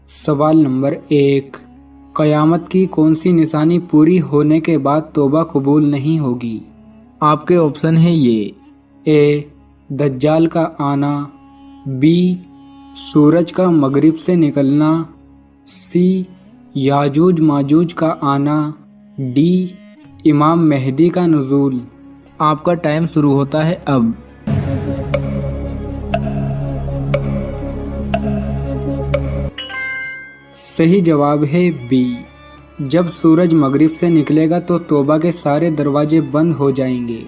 सवाल नंबर 1, क़यामत की कौन सी निशानी पूरी होने के बाद तौबा कबूल नहीं होगी? आपके ऑप्शन है ये ए दज्जाल का आना, बी सूरज का मगरिब से निकलना, सी याजूज माजूज का आना, डी इमाम मेहदी का नुज़ूल। आपका टाइम शुरू होता है अब। सही जवाब है बी। जब सूरज मगरिब से निकलेगा तो तौबा के सारे दरवाजे बंद हो जाएंगे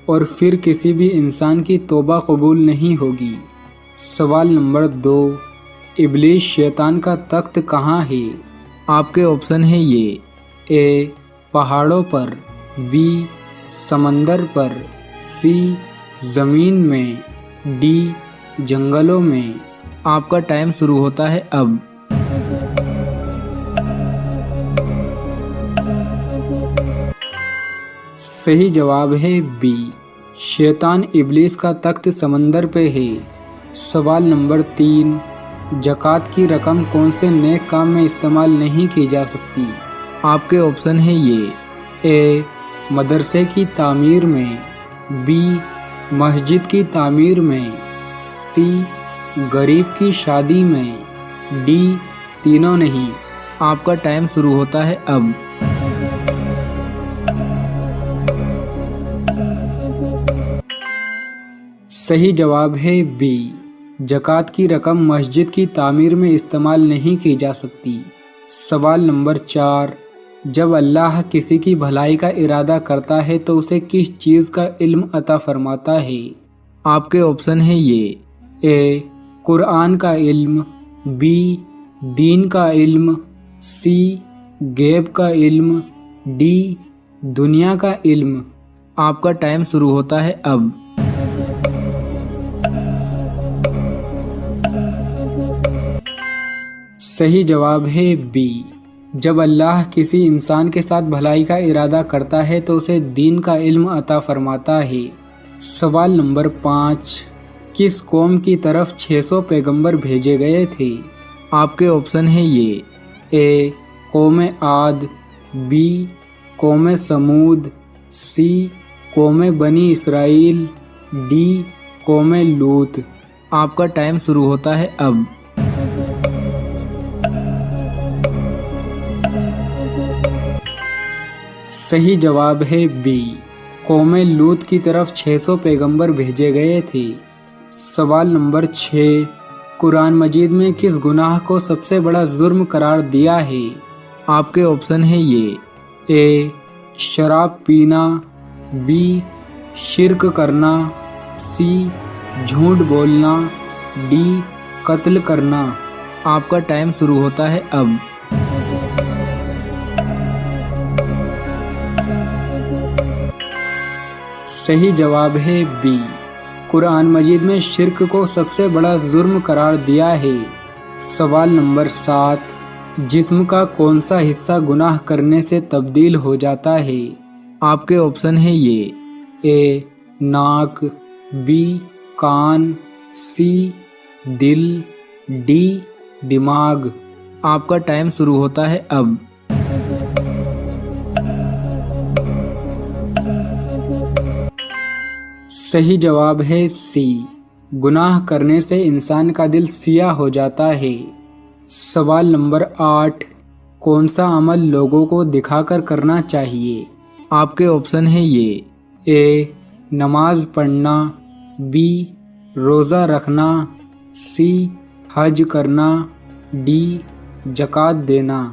और फिर किसी भी इंसान की तौबा कबूल नहीं होगी। सवाल नंबर 2, इब्लीस शैतान का तख्त कहाँ है? आपके ऑप्शन है ये ए पहाड़ों पर, बी समंदर पर, सी ज़मीन में, डी जंगलों में। आपका टाइम शुरू होता है अब। सही जवाब है बी। शैतान इब्लीस का तख्त समंदर पे है। सवाल नंबर 3, ज़कात की रकम कौन से नेक काम में इस्तेमाल नहीं की जा सकती? आपके ऑप्शन है ये ए मदरसे की तामीर में, बी मस्जिद की तामीर में, सी गरीब की शादी में, डी तीनों नहीं। आपका टाइम शुरू होता है अब। सही जवाब है बी। ज़कात की रकम मस्जिद की तामीर में इस्तेमाल नहीं की जा सकती। सवाल नंबर 4, जब अल्लाह किसी की भलाई का इरादा करता है तो उसे किस चीज़ का इल्म अता फरमाता है? आपके ऑप्शन है ये ए कुरान का इल्म, बी दीन का इल्म, सी गैब का इल्म, डी दुनिया का इल्म। आपका टाइम शुरू होता है अब। सही जवाब है बी। जब अल्लाह किसी इंसान के साथ भलाई का इरादा करता है तो उसे दीन का इल्म अता फरमाता है। सवाल नंबर 5, किस कौम की तरफ 600 पैगंबर भेजे गए थे? आपके ऑप्शन है ये ए कौम आद, बी कौम समूद, सी कौम बनी इसराइल, डी कौम लूत। आपका टाइम शुरू होता है अब। सही जवाब है बी। कौम लूत की तरफ 600 पैगंबर भेजे गए थे। सवाल नंबर 6, कुरान मजीद में किस गुनाह को सबसे बड़ा जुर्म करार दिया है? आपके ऑप्शन है ये ए शराब पीना, बी शिर्क करना, सी झूठ बोलना, डी कत्ल करना। आपका टाइम शुरू होता है अब। सही जवाब है बी। कुरान मजीद में शिर्क को सबसे बड़ा जुर्म करार दिया है। सवाल नंबर 7, जिस्म का कौन सा हिस्सा गुनाह करने से तब्दील हो जाता है? आपके ऑप्शन है ये ए नाक, बी कान, सी दिल, डी दिमाग। आपका टाइम शुरू होता है अब। सही जवाब है सी। गुनाह करने से इंसान का दिल सियाह हो जाता है। सवाल नंबर 8, कौन सा अमल लोगों को दिखाकर करना चाहिए? आपके ऑप्शन है ये ए नमाज पढ़ना, बी रोज़ा रखना, सी हज करना, डी ज़कात देना।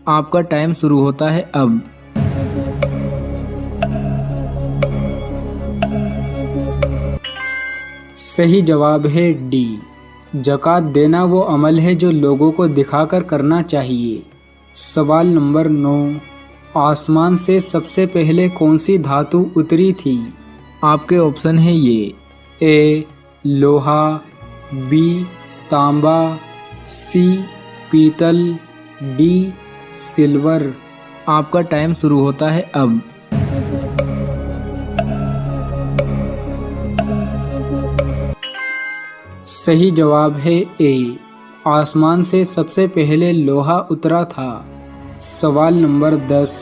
आपका टाइम शुरू होता है अब। सही जवाब है डी। ज़कात देना वो अमल है जो लोगों को दिखाकर करना चाहिए। सवाल नंबर 9, आसमान से सबसे पहले कौन सी धातु उतरी थी? आपके ऑप्शन है ये ए लोहा, बी तांबा, सी पीतल, डी सिल्वर। आपका टाइम शुरू होता है अब। सही जवाब है ए आसमान से सबसे पहले लोहा उतरा था? सवाल नंबर 10,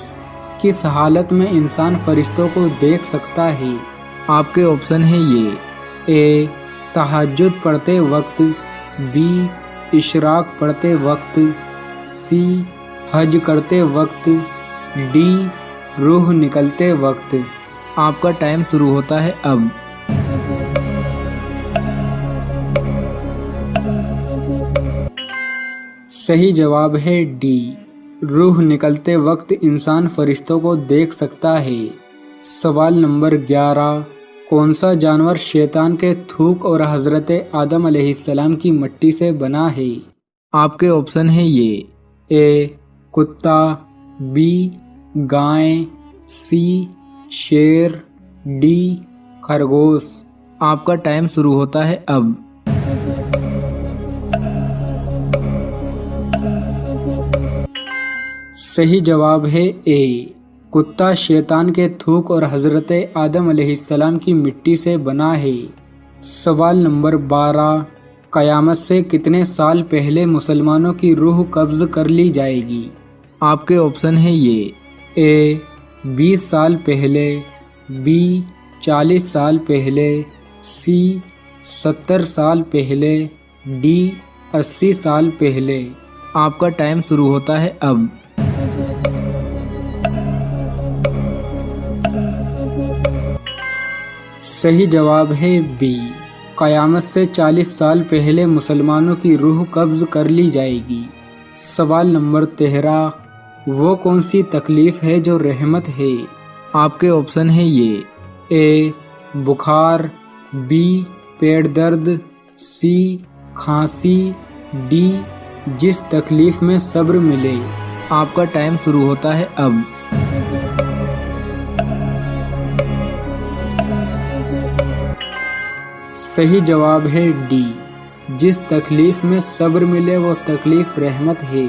किस हालत में इंसान फरिश्तों को देख सकता है? आपके ऑप्शन है ये: ए तहज्जुद पढ़ते वक्त, बी इशराक पढ़ते वक्त, सी हज करते वक्त, डी रूह निकलते वक्त। आपका टाइम शुरू होता है अब। सही जवाब है डी, रूह निकलते वक्त इंसान फरिश्तों को देख सकता है। सवाल नंबर 11, कौन सा जानवर शैतान के थूक और हजरत आदम अलैहिस्सलाम की मिट्टी से बना है? आपके ऑप्शन है ये: ए कुत्ता, बी गाय, सी शेर, डी खरगोश। आपका टाइम शुरू होता है अब। सही जवाब है ए, कुत्ता शैतान के थूक और हजरत आदम अलैहिस्सलाम की मिट्टी से बना है। सवाल नंबर 12, कयामत से कितने साल पहले मुसलमानों की रूह कब्ज कर ली जाएगी? आपके ऑप्शन है ये: ए 20 साल पहले, बी 40 साल पहले, सी 70 साल पहले, डी 80 साल पहले। आपका टाइम शुरू होता है अब। सही जवाब है बी, कयामत से 40 साल पहले मुसलमानों की रूह कब्ज कर ली जाएगी। सवाल नंबर 13, वो कौन सी तकलीफ है जो रहमत है? आपके ऑप्शन है ये: ए बुखार, बी पेट दर्द, सी खांसी, डी जिस तकलीफ में सब्र मिले। आपका टाइम शुरू होता है अब। सही जवाब है डी, जिस तकलीफ में सब्र मिले वो तकलीफ रहमत है।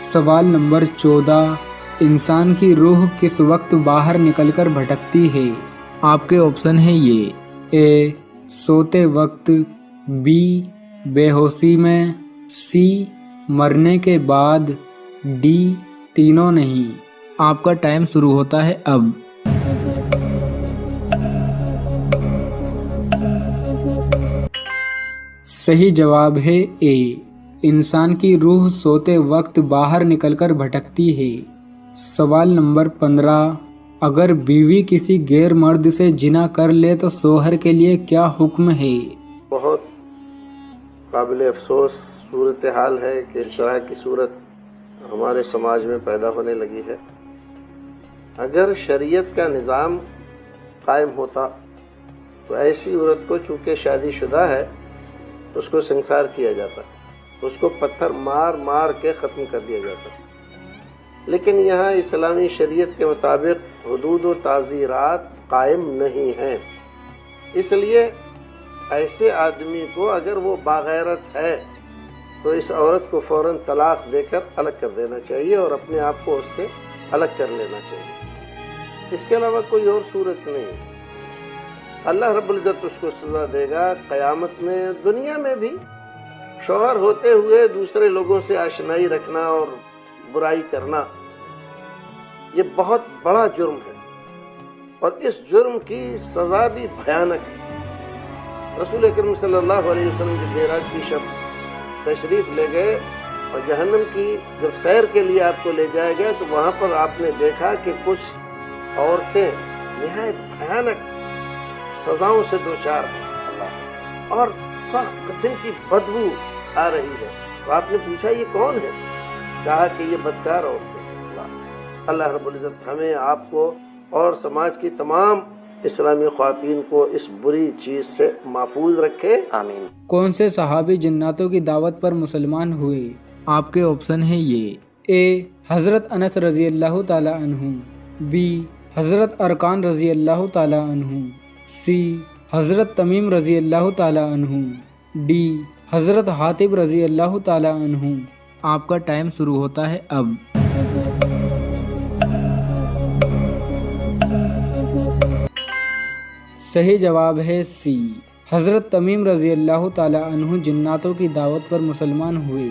सवाल नंबर 14, इंसान की रूह किस वक्त बाहर निकलकर भटकती है? आपके ऑप्शन है ये: ए सोते वक्त, बी बेहोशी में, सी मरने के बाद, डी तीनों नहीं। आपका टाइम शुरू होता है अब। सही जवाब है ए, इंसान की रूह सोते वक्त बाहर निकलकर भटकती है। सवाल नंबर 15, अगर बीवी किसी गैर मर्द से जिना कर ले तो शोहर के लिए क्या हुक्म है? बहुत काबिल अफसोस सूरत हाल है कि इस तरह की सूरत हमारे समाज में पैदा होने लगी है। अगर शरीयत का निज़ाम कायम होता तो ऐसी औरत को चूँकि शादीशुदा है उसको संसार किया जाता, उसको पत्थर मार मार के ख़त्म कर दिया जाता। लेकिन यहाँ इस्लामी शरीयत के मुताबिक हुदूद व ताज़ीरात कायम नहीं हैं। इसलिए ऐसे आदमी को अगर वो बागैरत है तो इस औरत को फ़ौरन तलाक देकर अलग कर देना चाहिए और अपने आप को उससे अलग कर लेना चाहिए। इसके अलावा कोई और सूरत नहीं। अल्लाह रब्बुल इज़्ज़त उसको सज़ा देगा क़यामत में। दुनिया में भी शौहर होते हुए दूसरे लोगों से आशनाई रखना और बुराई करना ये बहुत बड़ा जुर्म है और इस जुर्म की सज़ा भी भयानक है। रसूल अकरम सल्लल्लाहु अलैहि वसल्लम जब मेराज की शब तशरीफ़ ले गए और जहन्नम की जब सैर के लिए आपको ले जाया गया तो वहाँ पर आपने देखा कि कुछ औरतें निहायत भयानक सजाओं से दो चार हैं और सख्त किस्म की बदबू आ रही है। तो आपने पूछा ये कौन है? कहा कि ये बदकार औरतें। अल्लाह रब्बुल इज़्ज़त हमें, आपको और समाज की तमाम इस्लामी ख्वातीन को इस बुरी चीज से महफूज रखे, आमीन। कौन से सहाबी जन्नातों की दावत पर मुसलमान हुए? आपके ऑप्शन है ये: ए हज़रत अनस रज़ी अल्लाह ताला अन्हु, बी हज़रत अरकान रज़ी अल्लाह ताला अन्हु, सी हज़रत तमीम रज़ी अल्लाह ताला अन्हु, डी हज़रत हातिब रज़ी अल्लाह ताला अन्हु। आपका टाइम शुरू होता है अब। सही जवाब है सी, حضرت تمیم رضی اللہ تعالی عنہ جناتوں کی دعوت پر مسلمان ہوئے